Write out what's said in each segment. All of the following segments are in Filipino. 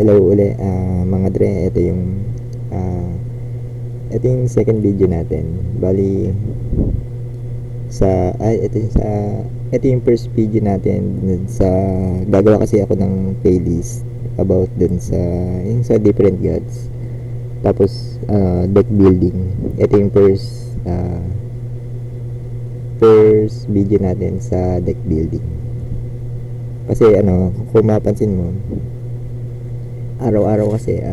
Hello uli, mga dre, ito yung second video natin. Bali, ito yung first video natin dun sa, gagawa kasi ako ng playlist about dun sa, yung sa different gods. Tapos, deck building. Ito yung first video natin sa deck building. Kasi kung mapansin mo, araw-araw kasi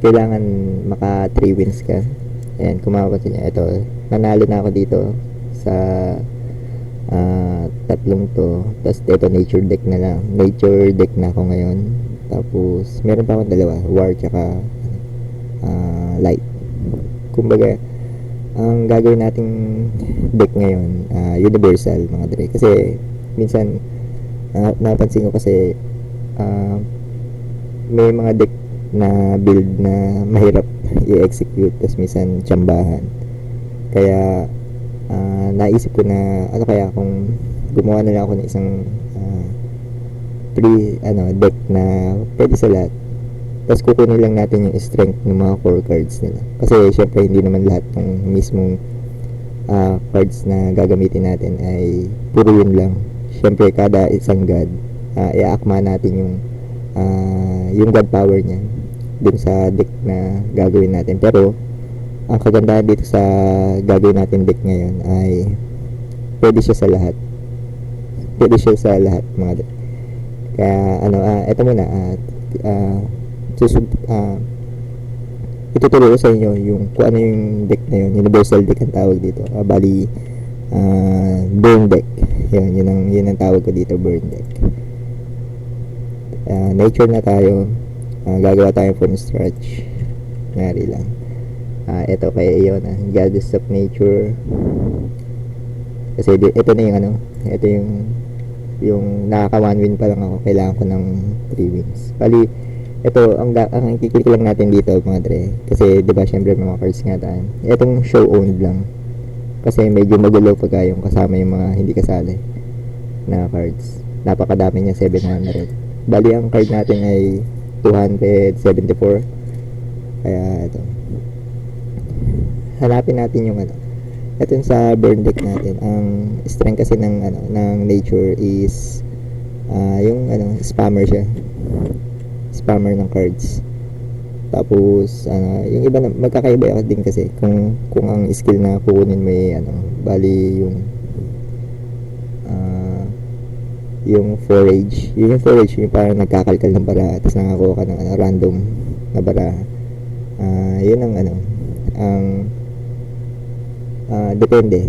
kailangan maka 3 wins ka. Ayan, kung mapapansin nyo, ito, nanalo na ako dito sa tatlong to. Tapos ito, nature deck na lang. Nature deck na ako ngayon. Tapos meron pa akong dalawa, war tsaka light. Kumbaga, ang gagawin nating deck ngayon, universal mga dre. Kasi minsan napansin ko kasi may mga deck na build na mahirap i-execute, tapos minsan tsambahan. Kaya naisip ko na ano kaya kung gumawa na lang ako ng isang deck na pwede sa lahat. Tapos kukunin lang natin yung strength ng mga core cards nila. Kasi syempre hindi naman lahat ng mismong cards na gagamitin natin ay puro yun lang. Syempre kada isang god, i-akma natin yung god power niya dun sa deck na gagawin natin. Pero ang kagandahan dito sa gagawin natin deck ngayon ay pwede siya sa lahat. Pwede siya sa lahat mga deck. Kaya ito muna, ituturo ko sa inyo yung kung ano yung deck na yun. Universal deck ang tawag dito. Bali burn deck. Yun ang tawag ko dito, burn deck. Nature na tayo. Gagawa tayo from scratch. Nari lang. Ito kaya yun, Goddess of Nature. Kasi ito na yung ito yung nakaka 1 win pa lang ako. Kailangan ko ng 3 wins. Bali, ito, ang kiklik lang natin dito mga dre. Kasi diba syempre mga cards nga tayo. Itong show owned lang. Kasi medyo magulo pagka yung kasama yung mga hindi kasali na cards. Napakadami niya, 700. Bali, ang card natin ay 274. Kaya ito. Hanapin natin yung ito yung sa burn deck natin. Ang strength kasi ng nature is yung spammer siya. Spammer ng cards. Tapos yung iba na magkakaiba din kasi kung ang skill na kukunin mo ay bali yung forage. Yung forage yung parang nagkakalkal ng baraha tapos nakakuha ka ng random na baraha. Yun ang depende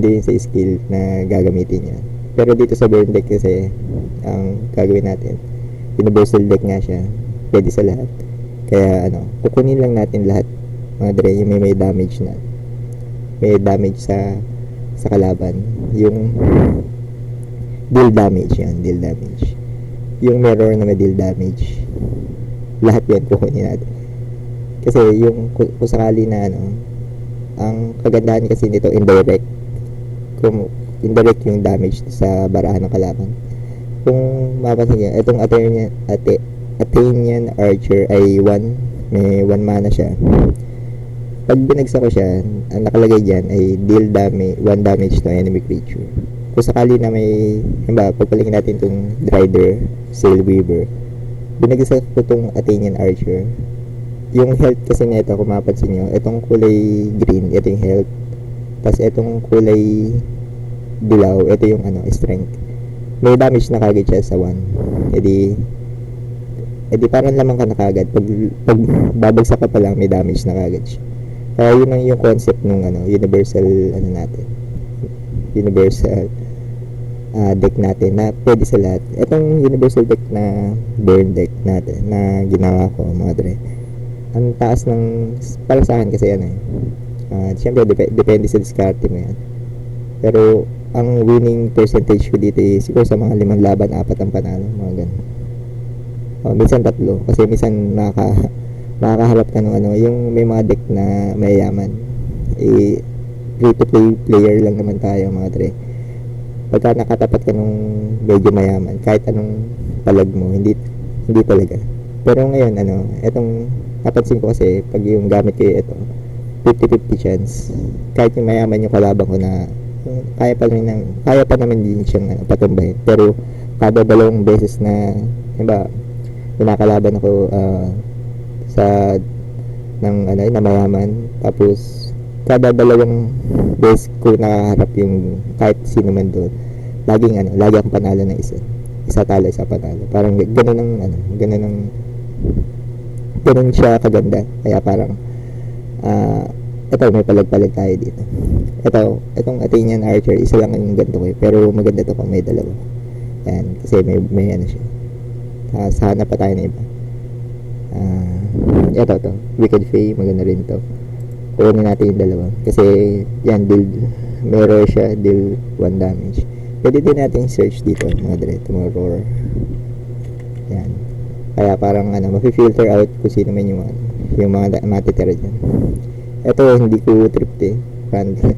yun sa skill na gagamitin niya. Pero dito sa burn deck kasi ang gagawin natin, universal deck nga siya, pwede sa lahat. Kaya kukunin lang natin lahat mga dre, yung may damage na, may damage sa kalaban, yung deal damage, deal damage, yung mirror na may deal damage, lahat yan kukunin natin. Kasi yung kung sakali na ang kagandahan kasi nito indirect, kung indirect yung damage sa barahan ng kalaban. Kung mapapansin niya, itong Athenian Archer ay 1, may 1 mana siya. Pag binagsak ko siya, ang nakalagay dyan ay deal damage, 1 damage to enemy creature. Kung sakali na may, pagpalikin natin itong Drider, Sailweaver, binagsak ko itong Athenian Archer. Yung health kasi nito, kung mapansin nyo, itong kulay green, ito yung health. Tapos itong kulay dilaw, ito yung strength. May damage na kagad siya sa 1. Edi parang lamang ka na kagad. Pag babagsak ka pa lang, may damage na kagad siya. Kaya yun ang yung concept ng universal natin. Universal deck natin na pwede sa lahat. Itong universal deck na burn deck natin na ginawa ko mga dre, ang taas ng para sa akin kasi siyempre depende sa discarte mo yan. Pero ang winning percentage ko dito is siguro sa mga 5 laban 4 ang panalo, mga ganun. Minsan 3 kasi minsan makakaharap ka ng yung may mga deck na mayayaman. Free to play player lang naman tayo mga dre. Pagka nakatapat ka nung medyo mayaman, kahit anong palag mo, hindi talaga. Pero ngayon, etong napansin ko kasi, pag yung gamit ko ito, 50-50 chance. Kahit yung mayaman yung kalaban ko na, kaya pa naman din siyang patumbahin. Pero, kada dalawang beses na, diba, pinakalaban ako, sa, na mayaman, tapos, kada dalawang beses ko nakaharap yung kahit sino man doon, lagi akong panalo na isa talo, isa panalo. Parang ganun siya kaganda. Kaya parang ito, may palag-palag tayo dito. Itong Athenian Archer, isa lang yung ganito ko pero maganda to kung may dalawa. Yan, kasi may siya. Hanap pa tayo na iba. Ito, Wicked Fae, maganda rin to. Kunin natin yung dalawa. Kasi, yan, meron siya, deal 1 damage. Pwede din natin search dito, mga dre, Tomorrow. Yan. Kaya parang, mafi-filter out kung sino man yung mga matitira dyan. Ito, hindi ko tripped Random.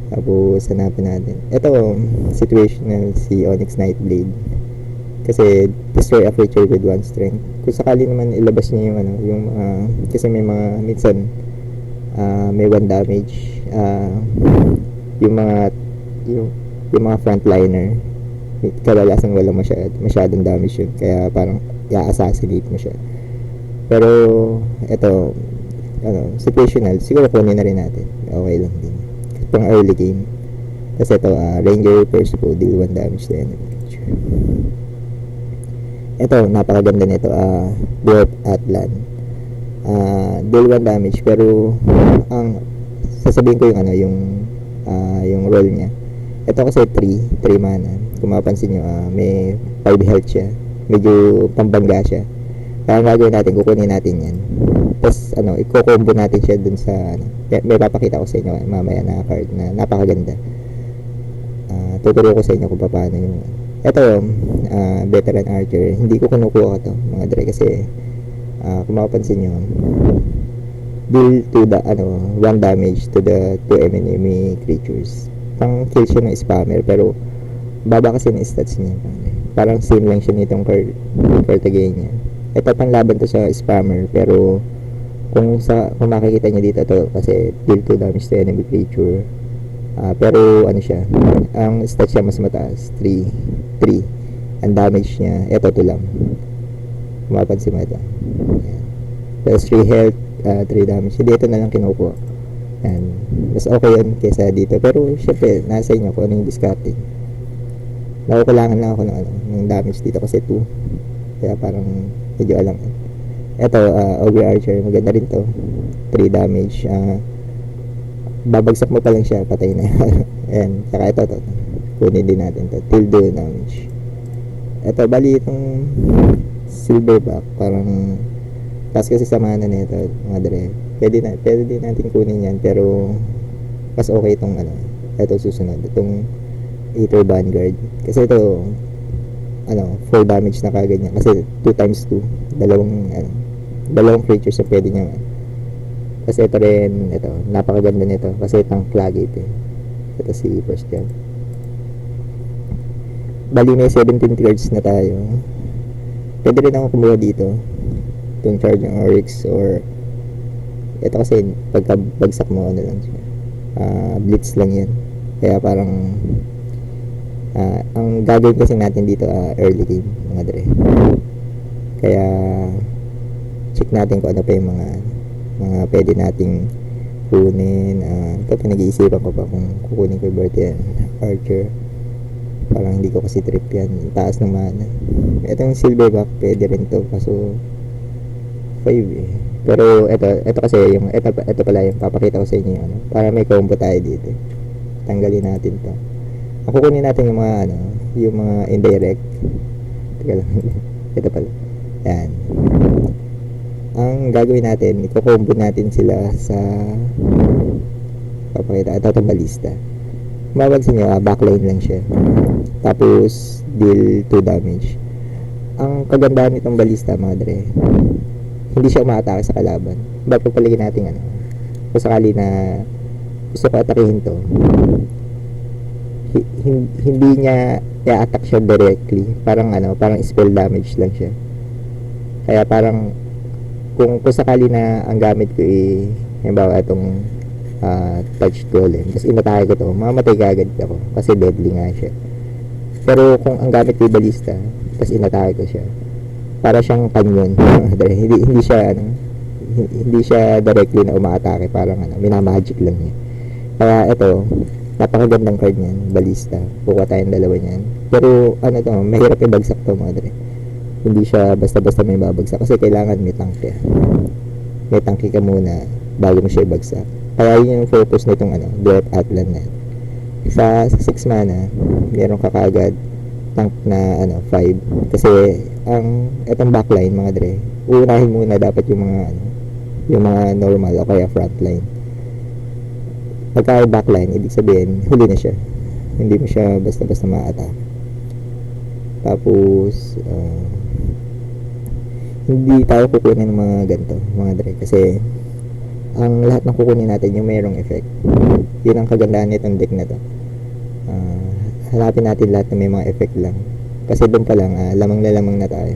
Tapos, hanapin natin. Ito, situational si Onyx Nightblade. Kasi, destroy a creature with 1 strength. Kung sakali naman ilabas niya yung kasi may mga, minsan, may 1 damage. Yung mga frontliner, kadalasan wala masyadong damage yun. Kaya parang, i-assassinate mo siya. Pero, ito, situational, siguro kunin na rin natin. Okay lang din. Pang early game. Tapos ito, Ranger Persico, deal 1 damage to enemy creature. Ito, napakaganda nito, Dwarf Atlan. Deal 1 damage, pero, sasabihin ko yung role niya. Ito kasi 3 mana. Kung mapansin nyo, may 5 health siya. Medyo pambangga siya. Kaya ang gagawin natin, kukunin natin yan. Tapos, i-combo natin siya dun sa, may papakita ko sa inyo mamaya na card na napakaganda. Tuturo ko sa inyo kung paano yung, ito, Veteran Archer. Hindi ko kinukuha to, mga dre, kasi, kung mapapansin nyo, deal to the, 1 damage to the 2 enemy creatures. Pang kill siya ng spammer, pero baba kasi ng stats niya. Parang same lang siya nitong Cartagena niya. Ito panlaban to sa spammer, pero kung makikita niyo dito to, kasi deal 2 damage to enemy creature. Pero siya, ang stats niya mas mataas, 3. Ang damage niya, ito to lang. Mapansin mo ito. Plus 3 health, 3 damage. Hindi, ito na lang kinukuha. And mas okay yun kaysa dito. Pero syempre, nasa inyo kung ano yung discarte. Nakukulangan lang ako ng damage dito kasi 2. Kaya parang medyo alang. Ito, Ogre Archer, maganda rin to. 3 damage. Babagsak mo pa lang siya, patay na. Ayan, saka ito. Kunin din natin to. Till 2 damage. Ito, bali itong Silverback, parang tas kasi samahan na nito, mga dre. Pwede din natin kunin yan, pero mas okay itong ito susunod, itong Aether Vanguard. Kasi ito 4 damage na kagad niya, kasi 2 times 2, dalawang creatures na pwede niya. Kasi ito rin, napakaganda nito, kasi itong Flagate ito si first gen. Bali may 17 cards na tayo. Pwede rin ako kumuha dito itong Charging Oryx, or ito kasi pagka bagsak mo lang siya, blitz lang yan. Kaya parang ang gagawin kasi natin dito early game, mga dre. Kaya check natin kung ano pa yung mga pwede nating kunin. Ito pinag-iisipan ko pa kung kukunin ko yung Veteran Archer. Parang hindi ko kasi trip yan, taas ng mana. Itong Silverback pwede rin to, kaso 5 Pero ito kasi ito pala yung papakita ko sa inyo para may combo tayo dito. Tanggalin natin 'to. Kukunin natin yung mga indirect. Teka lang. Ito pala. Yan. Ang gagawin natin, i-combo natin sila sa papakita. Ito balista. Mapansin nyo, backline lang siya. Tapos deal 2 damage. Ang kagandahan nitong balista, mga dre, hindi siya umaatake sa kalaban. Ba't pagpaligin natin kung sakali na gusto ko atakihin to, hindi niya i-attack siya directly. Parang spell damage lang siya. Kaya parang kung sakali na ang gamit ko halimbawa itong touch golem, tapos inatake ko to, mamatay kagad ako kasi deadly nga siya. Pero kung ang gamit ko yung balista, tapos inatake ko siya, para siyang kanyon. hindi siya hindi siya directly na umaatake, parang minamagic lang niya. Kaya ito, napakagandang card niyan, balista. Kukuha tayong dalawa niyan. Pero mahirap ibagsak to mga dre. Hindi siya basta-basta may babagsak kasi kailangan may tangke. May tangke ka muna bago mo siya ibagsak. Kaya yun yung focus nitong Dwarf Atlan na. Sa 6 mana, meron ka kagad tank na 5. Kasi itong backline mga dre, uunahin muna dapat yung mga normal o kaya frontline. Pagka backline, ibig sabihin huli na siya, hindi mo siya basta-basta ma-attack. Tapos hindi tayo kukunin ng mga ganito mga dre, kasi ang lahat ng kukunin natin yung mayroong effect. Yun ang kagandahan nitong deck na to. Hanapin natin lahat na may mga effect lang, kasi doon pa lang lamang na tayo.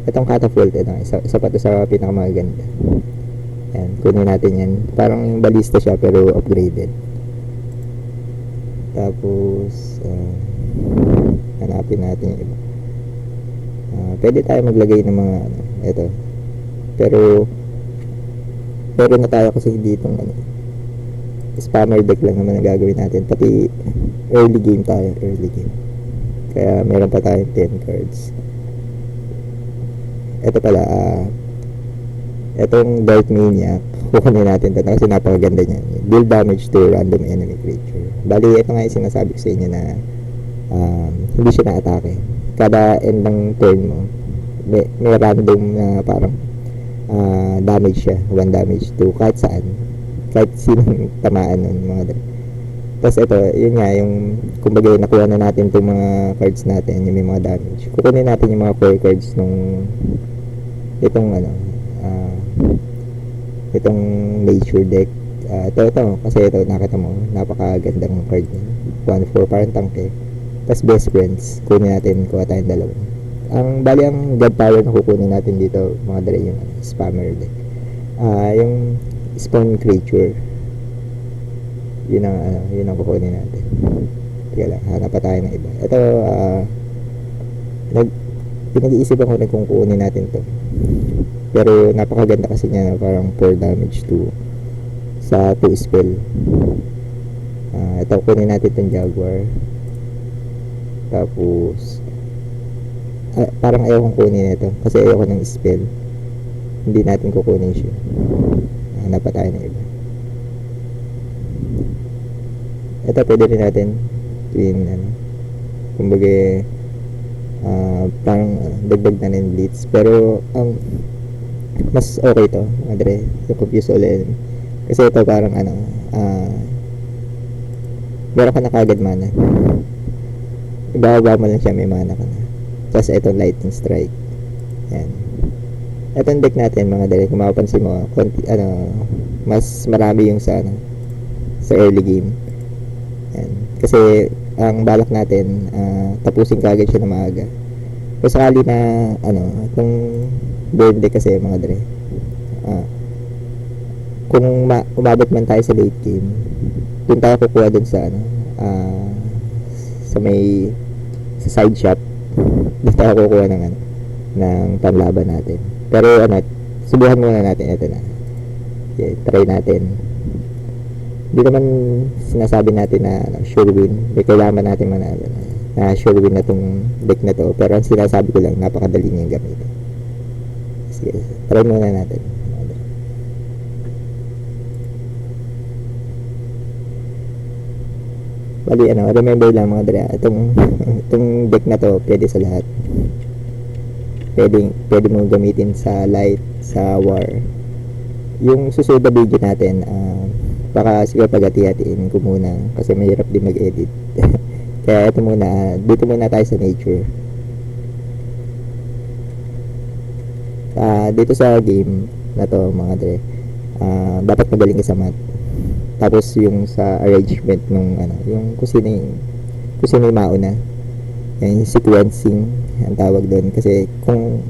Itong catapult, isa pa to sa pinakamaganda. Yan, kunin natin yan. Parang yung balista siya pero upgraded. Tapos hanapin natin yung iba. Pwede tayo maglagay ng mga ito. Pero na tayo kasi dito spammer deck lang naman ang gagawin natin. Pati early game tayo, kaya meron pa tayong 10 cards. Ito pala, itong Dark Maniac, kukunin natin ito kasi napakaganda niya. Deal damage to random enemy creature. Bali, ito nga yung sinasabi ko sa inyo na hindi siya na-atake. Kada end ng turn mo, may random na parang damage siya. 1 damage to kahit saan. Kahit sinong tamaan nun, mga dre. Tapos ito, yun nga, yung kumbaga nakuha na natin itong mga cards natin, yung may mga damage. Kukunin natin yung mga 4 cards nung itong itong nature deck. Ito kasi ito nakita mo, napakagandang card niya. 1-4 parang tangke. Tapos best friends, kunin natin, kuha tayong dalawa. Bali ang god power na kukunin natin dito mga dre, yung spammer deck. Yung spawn creature, yun ang kukunin natin. Kaya lang, hanap pa tayo ng iba. Ito, pinag-iisip ako na kung kukunin natin to, pero napakaganda kasi niya na parang 4 damage to sa 2 spell. Ito, kunin natin itong Jaguar. Tapos parang ayaw kong kunin ito kasi ayaw ko ng spell, hindi natin kukunin siya. Hanap pa tayo ng iba. Ito pwede rin natin kumbaga parang dagdag na ng blitz, pero mas okay to madre yung confuse ulit kasi ito parang meron ka na kagad mana, ibababa mo lang siya, may mana ka na. Tapos ito lightning strike. Yan, itong deck natin mga dre, kung mapapansin mo mas marami yung sa early game. Yan, kasi ang balak natin tapusin kagad siya na maaga. Kung sakali na itong burn deck kasi mga dre, kung umabot man tayo sa late game, dun tayo kukuha dun sa sa may sa side shop, dun tayo kukuha ng panlaban natin. Pero subuhan muna natin ito na. Okay, try natin. Hindi naman sinasabi natin na sure win. May kailangan natin manalo na sure win na tong deck na to. Pero ang sinasabi ko lang, napakadali niyang gamitin. Sige, try muna natin. Bali, remember lang mga dre, itong deck na to, pwede sa lahat. Pwede mo gamitin sa light, sa war. Yung susunod na video natin, baka siguro pag-hati-hatiin ko muna kasi mahirap din mag-edit. Kaya ito muna, dito muna tayo sa nature. Dito sa game na to mga dre, dapat magaling ka sa math. Tapos yung sa arrangement nung yung kung sino yung mauna, yung sequencing ang tawag doon. Kasi kung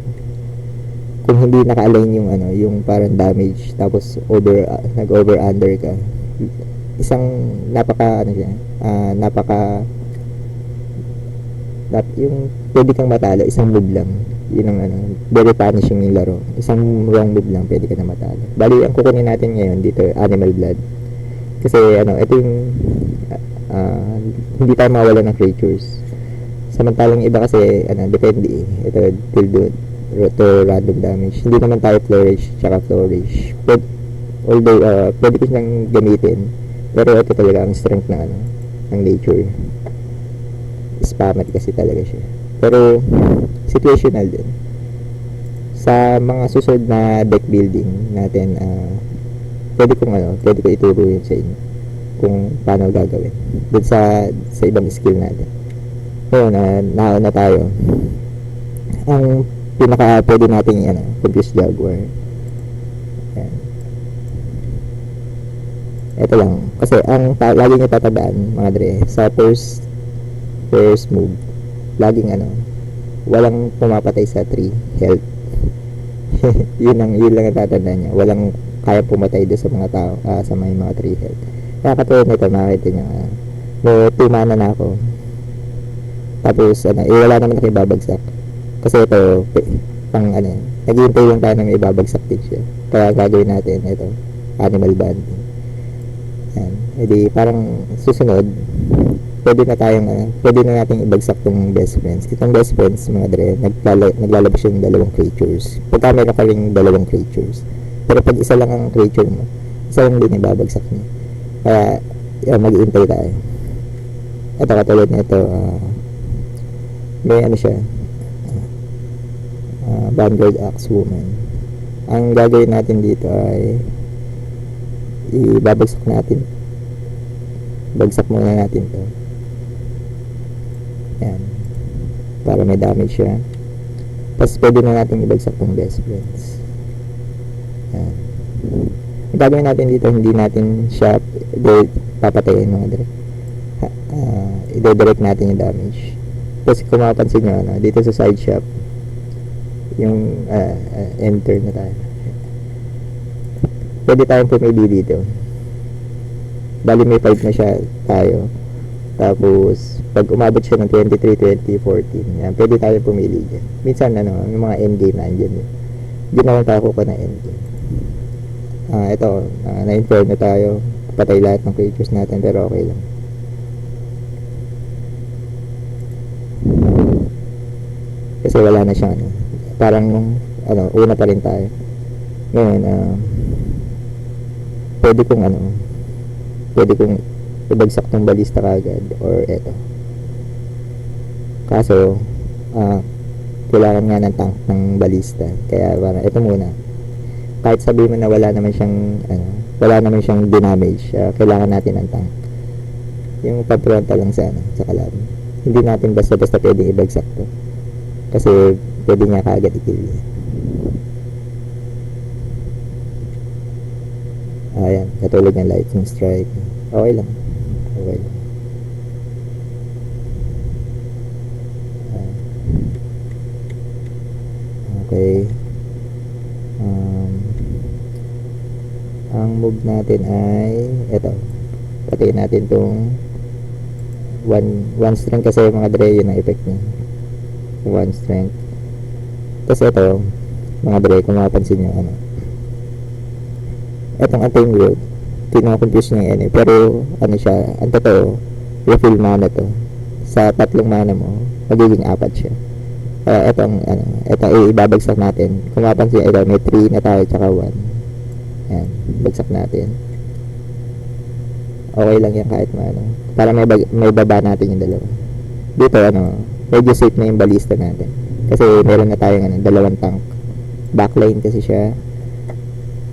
kung hindi naka-align yung ano, yung parang damage tapos nag-over under ka, isang napaka ano siya, yung pwede kang matalo isang move lang. Yun ang ano, very punishing yung laro. Isang wrong move lang pwede ka na matalo. Bali ang kukunin natin ngayon dito, Animal Blood. Kasi ano, ito yung hindi tayo mawala ng creatures. Samantalang iba kasi ano, depende ito till do to random damage. Hindi naman tayo flourish tsaka flourish. Although pwede ko siyang gamitin, pero ito talaga ang strength ng ano, ng nature. Spammet kasi talaga siya. Pero situational din. Sa mga susunod na deck building natin, pwede ko ituro yun sa inyo kung paano gagawin dun sa ibang skill natin. Ngayon, nauna tayo. Ang pinaka pwede natin Confused Jaguar. Ayan. Ito lang. Kasi ang lagi nyo tatandaan, mga dre, sa first move, laging walang pumapatay sa 3 health. yun lang ang tatandaan niya. Walang kaya pumatay doon sa mga tao, sa mga 3 health. Kaya katulad nito, makikita nyo, may 2 mana na ako. Tapos, wala naman ako ibabagsak. Kasi ito, naghihintay lang tayo na may ibabagsak din siya. Kaya gagawin natin ito, Animal Banding. Yan. Edi, parang susunod, pwede na nating ibagsak tong best friends. Itong best friends, mga dre, naglalabas yung 2 creatures. Pagka meron ka rin 2 creatures. Pero pag isa lang ang creature mo, isa lang din ibabagsak niya. Kaya, mag-iintay tayo. Ito, katulad na ito, may siya, Vanguard Axe Woman. Ang gagawin natin dito ay ibabagsak natin. Bagsak muna natin to. Yan. Para may damage siya. Tapos pwede na natin ibagsak tong best friends. Yan. Ang gagawin natin dito, hindi natin siya papatayin mga direct. I-direct natin yung damage. Kasi kung mapapansin nyo, dito sa side shop, yung enter na tayo. Pwede tayong pumili dito. Bali may 5 na siya tayo. Tapos, pag umabot siya ng 23, 20, 14, yan, pwede tayong pumili dyan. Minsan, yung mga endgame na andyan yun. Diyan naman tayo kukuha na endgame. Ito, na-infer na tayo. Patay lahat ng creatures natin, pero okay lang. Kasi wala na siyang parang una pa rin tayo. Ngayon, pwede kong ibagsak tong balista kagad or eto. Kaso kailangan nga ng tank ng balista, kaya parang ito muna. Kahit sabihin mo na wala naman siyang damage, kailangan natin ng tank. Yung pampronta lang sa kalaban. Hindi natin basta-basta pwedeng ibagsak to. Kasi pwede niya kaagad i-kill. Ayan, katulad ng lightning strike. Okay lang. Okay. Ang move natin ay ito. Patayin natin tong one strength kasi mga dre yun ang effect niya. 1 strength. Tapos ito, mga dre, kung mapapansin nyo, etong Untamed World, confuse nyo yan pero siya, ang totoo, refill mana to. Sa 3 mana mo, magiging 4 siya. Kaya ito ibabagsak natin. Kung mapapansin, ito, may 3 na tayo, tsaka 1. Yan, bagsak natin. Okay lang yan kahit para may baba natin yung 2. Dito, medyo safe na yung balista natin. Kasi meron na tayong 2 tank. Backline kasi siya.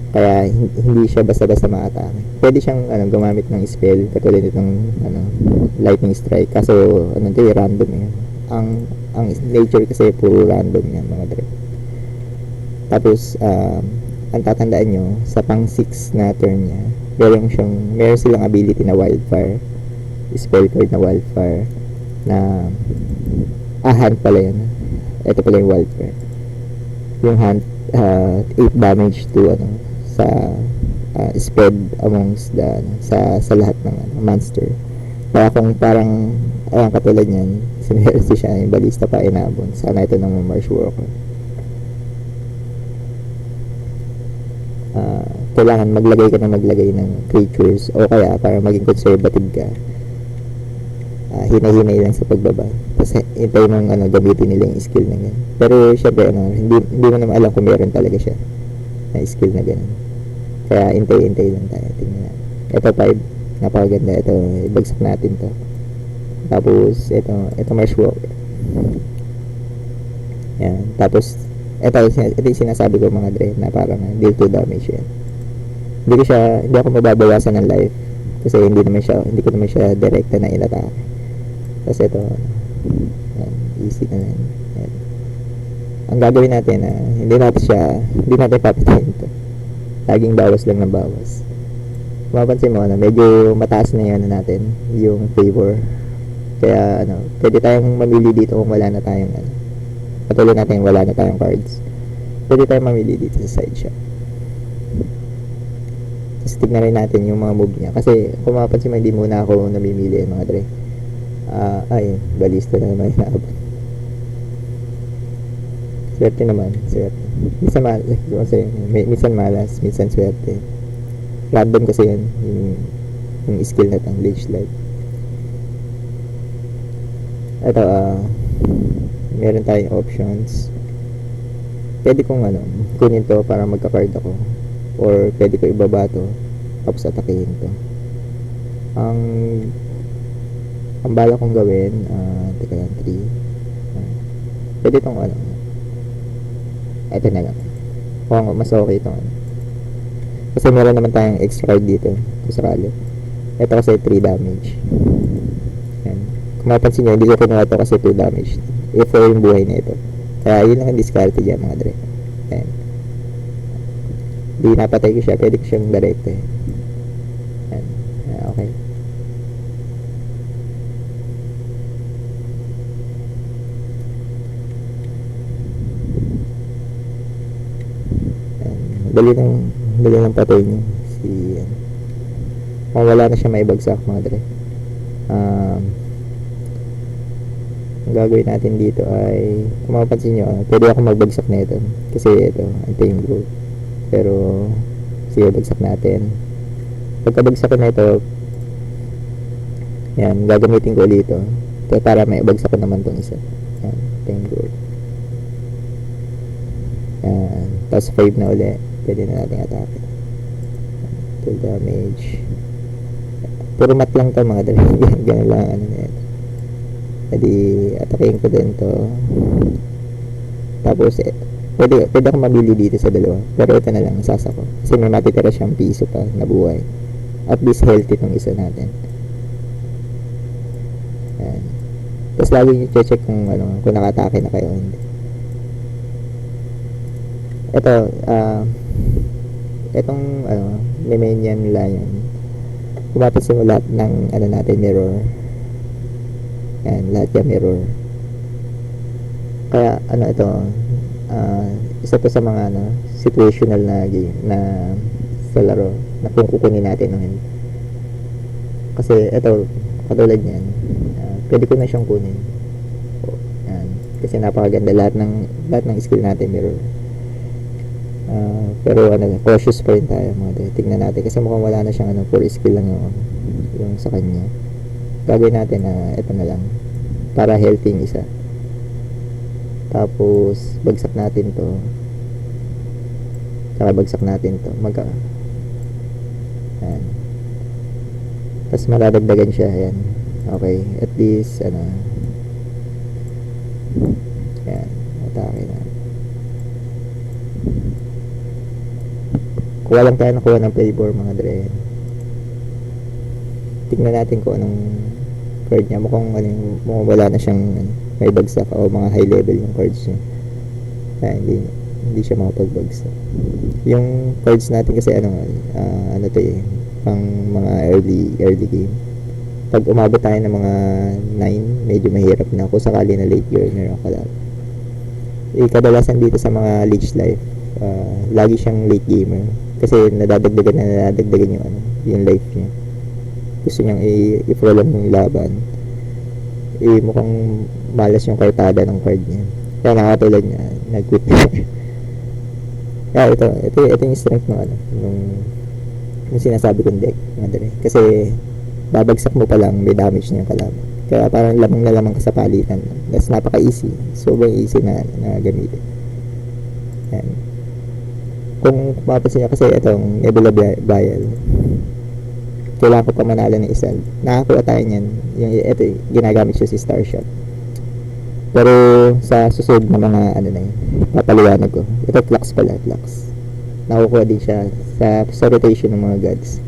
Kaya hindi siya basta-basta ma-atake. Pwede siyang gumamit ng spell katulad nitong lightning strike. Kaso random yan. Ang nature kasi puro random yan mga dre. Tapos ang tatandaan nyo sa pang 6 na turn niya, meron silang ability na wildfire. Spell card na wildfire na hand pala yun. Ito pala yung wildfire. Yung hand 8 damage to ano sa spread amongst the sa lahat ng monster. Kaya kung parang ayan katulad niyan, sinersi siya yung balista pa inabon. Sana ito ng Marsh Walker. Kailangan maglagay ng creatures o kaya para maging conservative ka. Hinay-hinay lang sa pagbaba. Tapos hintay nung gamitin nila yung skill na yan. Pero syempre hindi mo naman alam kung meron talaga siya na skill na ganun. Kaya hintay lang tayo. Tingnan natin. Ito 5. Napakaganda. Ito, ibagsak natin to. Tapos ito Marsh Walker. Yan. Tapos ito yung sinasabi ko mga dre na parang deal 2 damage yan. Hindi ako mababawasan ng life kasi hindi ko naman siya direkta na inatake. Tapos ito yan, easy na yan. Yan. Ang gagawin natin hindi natin papatayin ito. Laging bawas lang ng bawas. Mapapansin mo medyo mataas na yan natin yung favor. Kaya pwede tayong mamili dito kung wala na tayong patuloy natin wala na tayong cards. Pwede tayong mamili dito sa side shop. Tapos tignan rin natin yung mga move niya. Kasi kung mapapansin mo, hindi muna ako namimili mga dre. Balista na naman inaabot. Swerte naman. Swerte. Minsan malas, minsan swerte. Random kasi yan. Yung skill na itong Leech Light. Ito, meron tayong options. Pwede kong kunin to para magka-card ako. Or pwede ko ibaba to tapos atakihin to. Ang bala kong gawin teka lang 3 pwede tong ito na lang mas okay itong kasi meron naman tayong extra card dito sakali. Ito kasi 3 damage. Yan. Kung mapansin nyo hindi ko kinuha to kasi 2 damage if yung buhay na ito kaya yun lang ang discard dyan mga dre. Yan. Hindi napatay ko siya, pwede ko siyang direct Yan. Okay. Yan. Dali ng patay niya. Kung wala na siya maibagsak mga dre. Ang gagawin natin dito ay kung mapapansin nyo, pwede ako magbagsak na ito. Kasi ito, anti-team growth. Pero sige, bagsak natin. Pagkabagsak ko na ito, yan, gagamitin ko ulit ito para may bagsak ko naman itong isa. Yan, time growth. Yan, tapos 5 na ulit. Pwede na natin atake. 2 damage. Puro mat lang to mga dali. Ganun lang na ito. Jadi atakein ko din to. Tapos pwede ako mabili dito sa dalawa. Pero ito na lang, sasa ko. Kasi may matitira siyang piso pa na buhay. At least healthy itong isa natin. Yan. Tapos lagi nyo check kung nakatake na kayo. Hindi. Ito, itong, Lemenian Lion. Kumapansin mo lahat ng, natin, mirror. Yan, lahat yung mirror. Kaya, ito, isa to sa mga situational na game na sa laro na kung kukunin natin kasi ito katulad niyan pwede ko na siyang kunin yan. Kasi napakaganda lahat ng skill natin mirror pero cautious pa rin tayo mga tignan natin kasi mukhang wala na siyang for skill lang yung sa kanya gagawin natin ito na lang para healthy yung isa. Tapos bagsak natin to. Saka bagsak natin to. Ayan. Tapos maladagdagan siya. Ayan. Okay. At least ayan. Atake na. Kuha lang tayo nakuha ng flavor mga dre. Tingnan natin kung anong card niya. Mukhang wala na siyang may bagsak o mga high level yung cards niya. Kaya hindi siya makapagbagsak. Yung cards natin kasi pang mga early game. Pag umabot tayo ng mga 9, medyo mahirap na kung sakali na late game meron ka lang. Kadalasan dito sa mga Leech Life, lagi siyang late gamer kasi nadadagdagan yung yung life niya. Gusto niyang i-prolong yung laban. Mukhang malas yung kartada ng card niya. Kaya nakatulad niya, nag-quit. Ito yung strength ng yung sinasabi kong deck, madali. Kasi babagsak mo pa lang, may damage niya kalaban. Kaya parang lamang na lamang ka sa palitan. That's napaka-easy. Sobrang easy na gamitin. Yan. Kung mapapansin niya kasi itong Nebula Vial, kailangan ko pa manalo ng isa. Nakakuha tayo niyan. Ito, ginagamit siya si Starshot. Pero sa susunod na mga na yun, papaliwanag ko. Ito flux pala, flux. Nakukuha din siya sa rotation ng mga gods.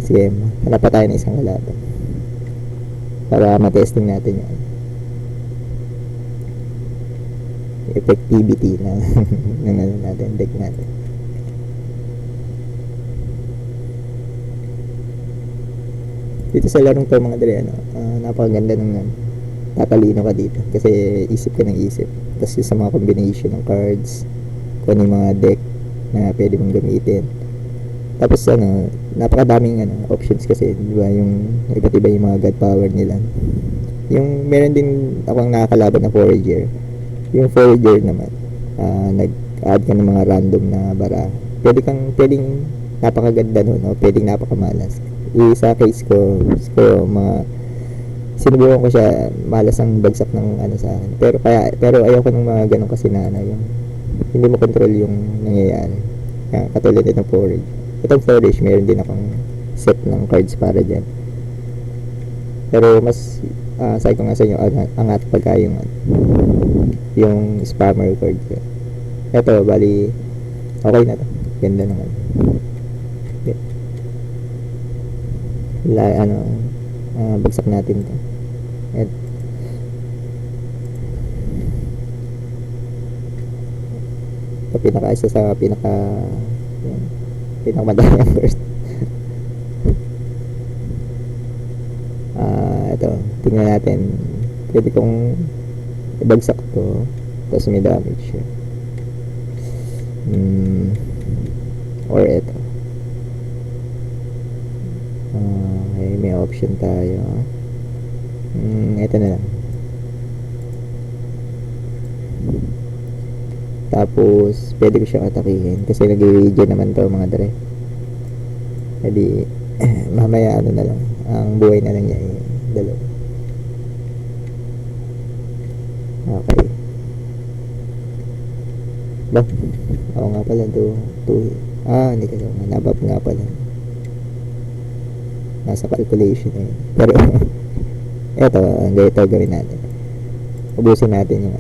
Sige, hanap pa tayo ng isang kalaban para matesting natin yan effectivity na ng natin, deck natin. Dito sa larong to mga dali, napakaganda ng tatalino ka dito kasi isip ka ng isip. Tapos sa mga combination ng cards, kung ano yung mga deck na pwede mong gamitin. Tapos napakadaming options kasi, di ba, yung iba't iba yung mga god power nila. Yung meron din akong nakakalaban na forager. Yung forager naman, nag-add ka ng mga random na bara. Pwedeng napakaganda nun, o pwedeng napakamalas. Sa case ko sinubukan ko siya, malas ang bagsak ng sa akin. Pero ayoko ng mga ganun kasi yung hindi mo control yung nangyayari. Katulad itong forage. Itong forage, meron din akong set ng cards para dyan. Pero mas sabi ko nga sa inyo, angat pagka yung spammer card ko. Ito, bali okay na to. Ganda naman. Bagsak natin to. Ito isa sa pinakamadami ang first. Ito, tingnan natin. Pwede kong ibagsak to, tapos may damage siya. Or ito. Okay, may option tayo. Ito na lang. Tapos pwede ko siyang atakihin kasi nag-regen naman to mga dre. Jadi mamaya na lang, ang buhay na lang niya dalawa. Okay. Oo nga pala, hindi kasi nabab nga pala. Nasa calculation pero eto, ganito gawin natin. Ubusin natin yung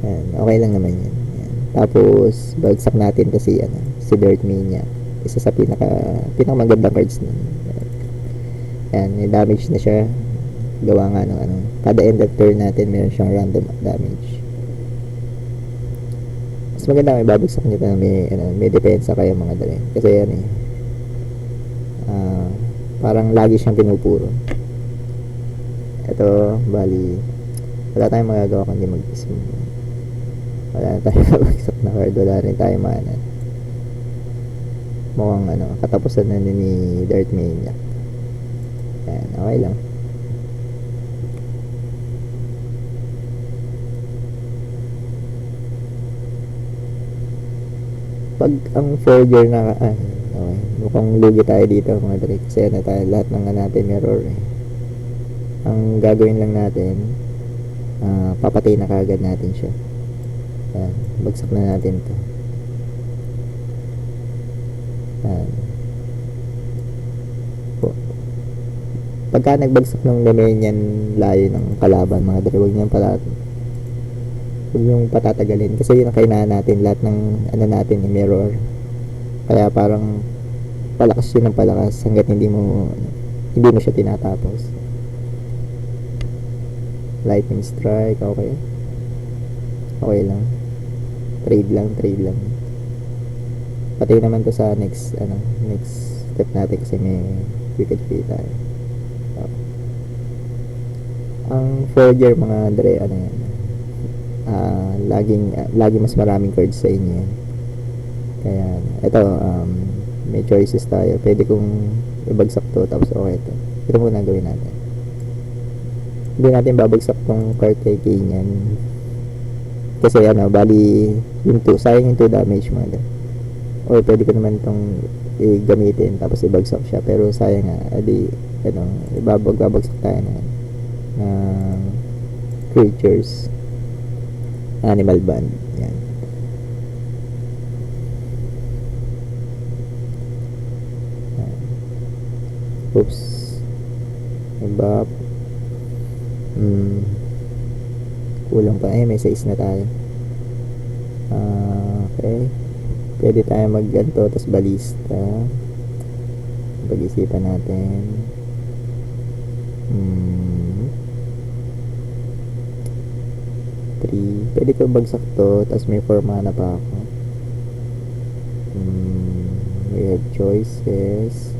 yan, okay lang naman yan. Tapos bagsak natin to si Dirt Mania, isa sa pinakamagandang cards nun. Yan, may damage na siya, gawa nga ng kada end of turn natin meron siyang random damage. Mas maganda may babagsak nyo pa may depensa kayo mga dali, kasi parang lagi siyang pinupuro. Ito, bali wala tayong magagawa kundi mag-ism. Wala na tayong mabagsak na card, wala rin tayong mana. Mukhang katapusan na ni Dirt Mania. Yan, okay lang. Pag ang forger na okay, mukhang lugi tayo dito mga dali, kasi tayo lahat ng natin mirror ang gagawin lang natin, papatay na kagad natin siya. Yan, bagsak na natin to. Yan. Pagka nagbagsak ng Dominion layo ng kalaban mga dali, huwag niyong patatagalin kasi yun ang kailangan natin, lahat ng natin yung mirror. Kaya parang palakas yun ng palakas hanggat hindi mo siya tinatapos. Lightning strike, okay lang, trade lang. Pati naman to sa next step natin kasi may wicked free tayo. Ang forger mga dre, yan, laging mas maraming cards sa inyo yan. Kaya ito, may choices tayo. Pwede kong ibagsak to tapos okay ito. Ito muna gawin natin. Hindi natin babagsak tong card kay K niyan. Kasi bali yung 2, sayang yung 2 damage mo. Or pwede ko naman tong gamitin tapos ibagsak siya, pero sayang nga. Adi, babagsak tayo ng creatures. Animal band. Yan. Oops. Ibap. Kulang pa. May 6 na tayo. Okay. Pwede tayo mag-ganto, tapos balista. Pag-isipan natin. 3. Pwede ko bagsak to, tapos may 4 mana pa ako. We have choices.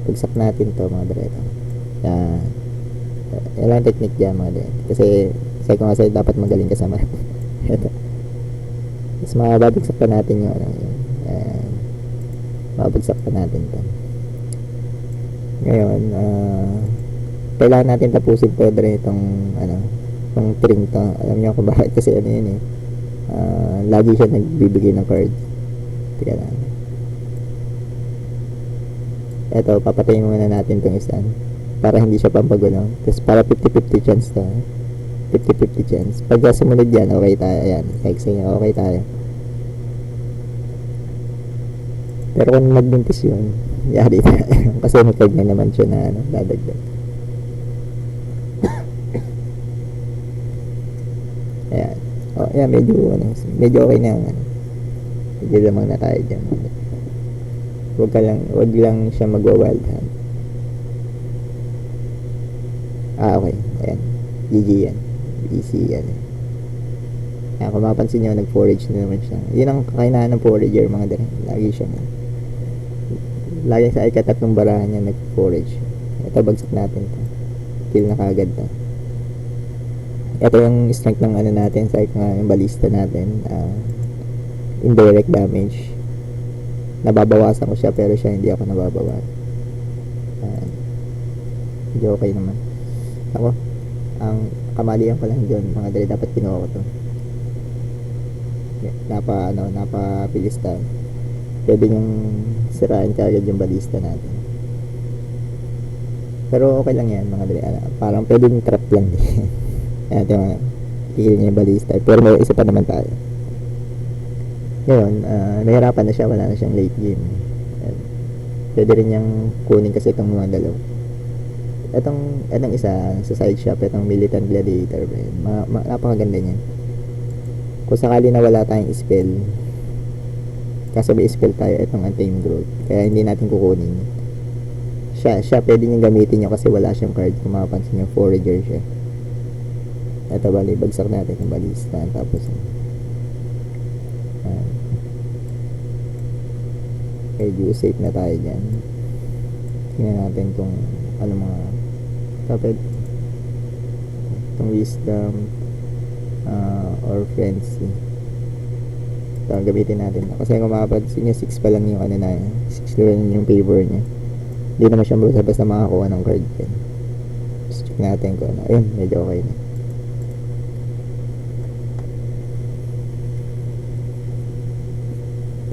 Bagsak natin to, mga dreto. Yan. Yan lang technique dyan, mga dreto. Kasi, sabi ko nga sa'yo, dapat magaling ka sa math. Ito. Tapos mababagsak pa natin yung yan. Mababagsak pa natin to. Ngayon, kailangan natin tapusin to dre itong itong string to. Alam niyo kung bakit, kasi yun lagi siya nagbibigay ng card. Tika lang. Eto, papatayin muna natin itong isa para hindi siya pampagulo. Tapos para 50-50 chance to. 50-50 chance. Pag sumunod yan, okay tayo. Ayan, okay tayo. Pero kung magbintis yun, yari tayo. Kasi may card na naman siya na dadagdag. Ayan. Ayan, medyo okay na yung medyo lamang na tayo dyan. Wag lang siya magwa-wild hunt. Okay. Ayan. GG yan. Easy yan. Ayan, kung mapansin nyo, nag-forage na naman siya. Yun ang kakainahan ng forager, mga dere. Lagi sa ikatatlong barahan niya nag-forage. Ito, bagsak natin to. Kill na kagad to. Ito yung strength ng natin, sa yung balista natin. Indirect damage. Nababawasan ko siya, pero siya hindi ako nababawasan. Hindi okay naman. Ako, ang kamalian ko lang doon, mga dali, dapat kinuha ko to. Napapilis tayo. Pwede yung sirain kagad yung balista natin. Pero okay lang yan, mga dali. Parang pwedeng trap lang din. Ayan, yung kikil niya yung balista. Pero may isa pa naman tayo. Ngayon, nahirapan na siya, wala na siyang late game. Pwede rin niyang kunin kasi itong mga dalaw. Itong isa sa side shop, itong Militant Gladiator, napakaganda niya. Kung sakali na wala tayong spell, kasi may spell tayo, itong Untamed Growth, kaya hindi natin kukunin. Siya pwede niyang gamitin niya kasi wala siyang card. Kung mapapansin niyo, forager siya. Ito, bali, bagsak natin yung balista. Tapos medyo safe na tayo dyan. Tingnan natin kung mga tapos itong wisdom or frenzy. Ito, gamitin natin kasi kung mapapansin niya 6 pa lang yung 6 lang yung favor niya. Hindi naman siya basta makakuha ng card pen. Check natin kung ayun, medyo okay na.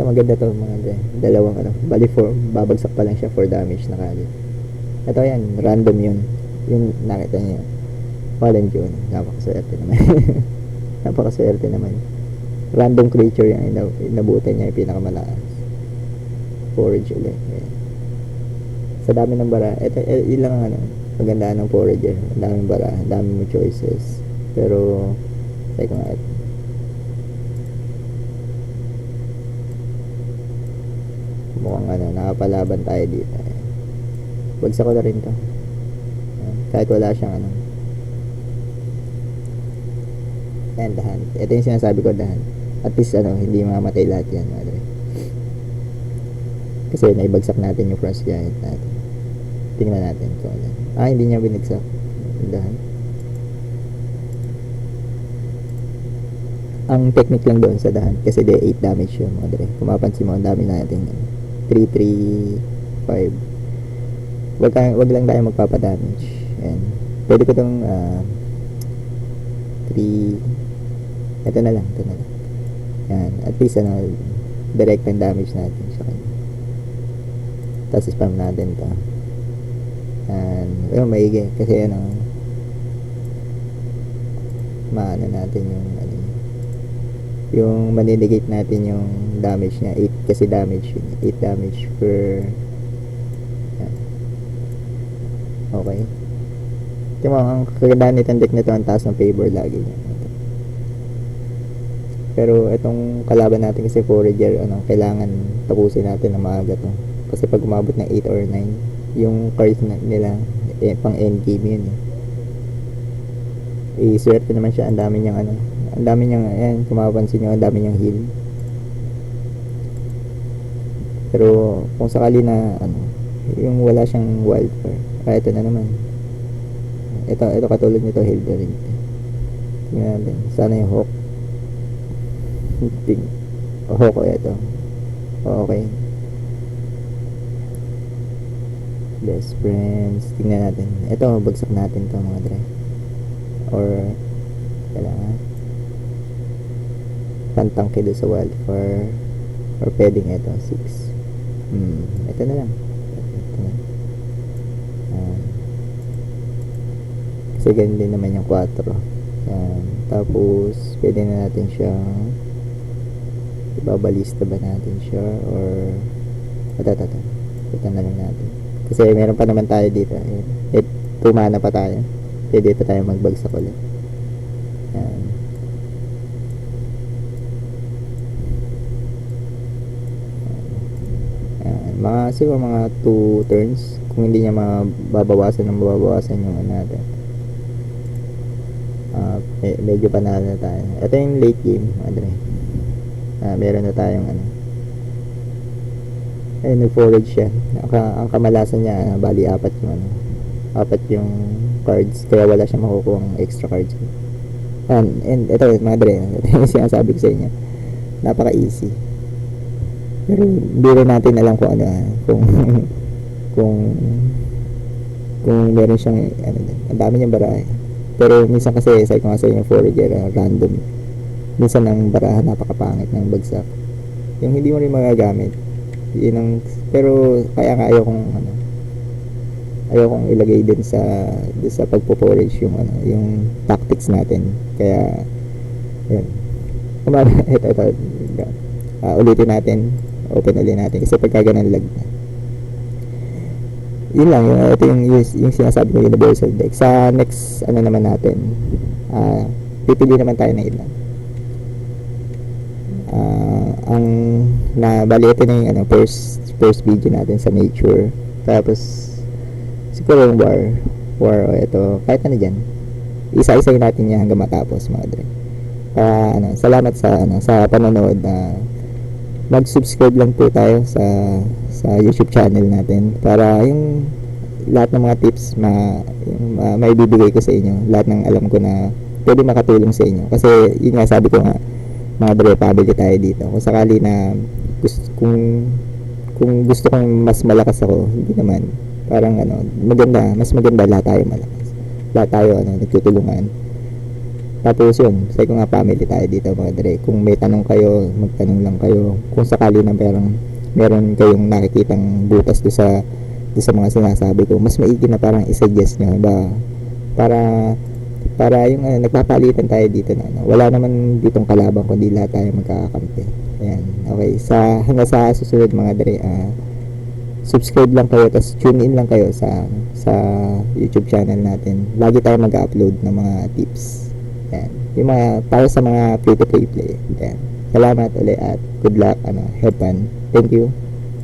Maganda to, mga dalawang bali 4, babagsak pa lang siya 4 damage na kagad. Ito yan, random yun. Yung nakita niyo. Fallen June, napakaswerte naman. Napakaswerte naman. Random creature yan, inabutan niya yung pinakamalakas. Forage ulit. Sa dami ng bara, ito ilang magandaan ng forager. Ang daming bara, ang daming mo choices. Pero teka nga, mukhang nakapalaban tayo dito. Bagsak ko na rin to. Kahit wala siyang and dahan. Ito yung sinasabi ko, dahan. At least hindi mamatay lahat yan. Kasi naibagsak natin yung frost giant natin. Tingnan natin kung hindi niya binagsak. Dahan. ang technique lang doon sa daan kasi de 8 damage yun mga dre. Kung mapansin mo, ang dami natin 335. Wag lang tayo magpapadamage. Ayan. Pwede ko itong 3. Ito na lang. Ayan. At least direct ang damage natin sa kanya. Tapos spam natin ito. Ayan. Ayun, maigi. Kasi maano natin yung maninegate natin yung damage niya. 8 kasi damage yun. 8 damage per yan. Okay. Tingnan mo, ang kagandaan nitong deck nito, ang taas ng favor lagi niya. Pero itong kalaban natin kasi forager, kailangan tapusin natin na maaga to. Kasi pag umabot ng 8 or 9, yung cards nila, pang endgame yun. Swerte naman siya, ang dami niyang ayan, kung mapapansin nyo, ang dami niyang heal. Pero kung sakali na yung wala siyang wildfire, ito na naman, ito katulad nito, heal na rin. Tingnan natin, sana yung hawk ko ito. Okay, best friends, tingnan natin ito, bagsak natin to mga dre, or kailangan pantangke doon sa wildfire, or pwedeng ito 6. Ito na lang. Kasi ganun din naman yung 4. Yan. Tapos pwede na natin siyang ibabalista ba natin siya, or ito na lang natin kasi meron pa naman tayo dito. Ayan. 2 mana pa tayo, pwede pa tayo magbagsak ulit. Yan. Siguro mga 2 turns kung hindi niya mababawasan yung natin. Medyo panalo na tayo. Ito yung late game, Andre. Meron na tayong nag-forage siya. Ang kamalasan niya, bali 4 yung cards, kaya wala siya makukuha ng extra cards. And ito mga Andre, ito yung sinasabi ko sa inyo, napaka easy. Pero hindi rin natin alam kung kung meron siyang ang dami niyang barahe. Pero minsan kasi sabi ko nga sa inyo, forager random. Minsan ang baraha napakapangit ng bagsak, yung hindi mo rin magagamit. Pero kaya nga ayaw kong ilagay din sa pagpo-forage yung tactics natin. Kaya yun, ito ulitin natin, open ulit natin kasi pagka ganun lag na, yun lang. Ito yung sinasabi ko, universal deck. Sa next naman natin, pipili naman tayo ng ilan. Bali ito na yung first video natin sa nature. Tapos siguro yung war o ito, kahit dyan, isa-isayin natin yan hanggang matapos mga dre. Salamat sa panonood. Mag-subscribe lang po tayo sa YouTube channel natin para yung lahat ng mga tips may bibigay ko sa inyo, lahat ng alam ko na pwede makatulong sa inyo. Kasi yun nga, sabi ko nga mga dre, pabili tayo dito kung sakali na kung gusto kong mas malakas ako. Hindi naman, parang mas maganda lahat tayo malakas, lahat tayo nagtutulungan. Tapos yun, sabi ko nga, family tayo dito mga dre. Kung may tanong kayo, magtanong lang kayo. Kung sakali na meron kayong nakikitang butas doon sa mga sinasabi ko, mas maigi na parang i-suggest nyo ba, para yung nagpapalitan tayo dito wala naman ditong kalaban kundi lahat tayo magkakakampi. Ayan, okay, hanggang sa susunod mga dre, subscribe lang kayo, tapos tune in lang kayo sa YouTube channel natin. Lagi tayo mag-upload ng mga tips. Ayan, yung mga para sa mga free to play. Ayan, salamat ulit at good luck, have fun. Thank you.